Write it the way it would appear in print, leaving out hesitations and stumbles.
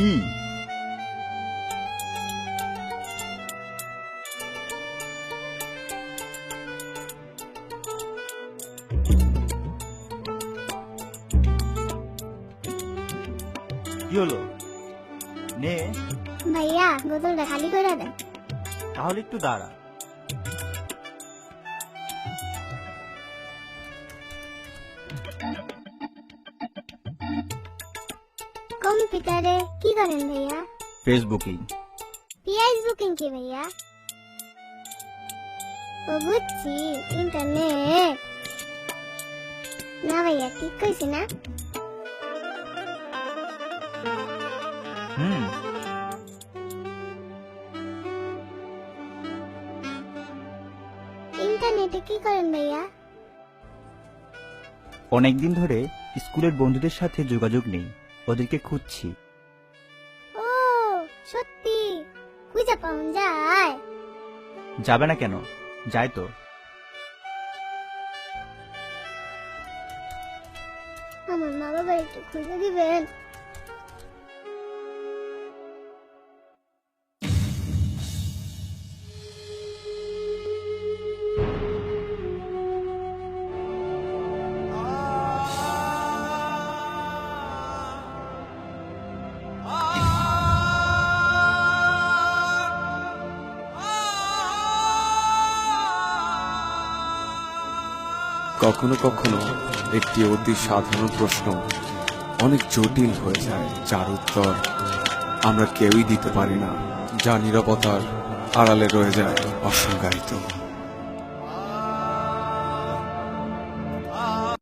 কি? কি হলো? নে, ভাইয়া বোতলটা খালি করে দেন। তাহলে একটু দাঁড়া। কম্পিউটারে কি করেন ভাইয়া? ফেসবুকিং। পিআইস বুকিং কি ভাইয়া? ও বুঝছি, ইন্টারনেট। না ভাইয়া ঠিক কইছি না? হুম, ইন্টারনেটে কি করেন ভাইয়া? অনেকদিন ধরে স্কুলের বন্ধুদের সাথে যোগাযোগ নেই, ওদেরকে খুঁজছি। ও সত্যি, খুঁজে পাওয়া যায়? যাবে না কেন? যায় তো। আমার মা বাবা একটু খুঁজে দিবেন? কখনো কখনো একটি অতি সাধারণ প্রশ্ন অনেক জটিল হয়ে যায়, যার উত্তর আমরা কেউই দিতে পারি না, যা নীরবতার আড়ালে রয়ে যায় অসংজ্ঞায়িত।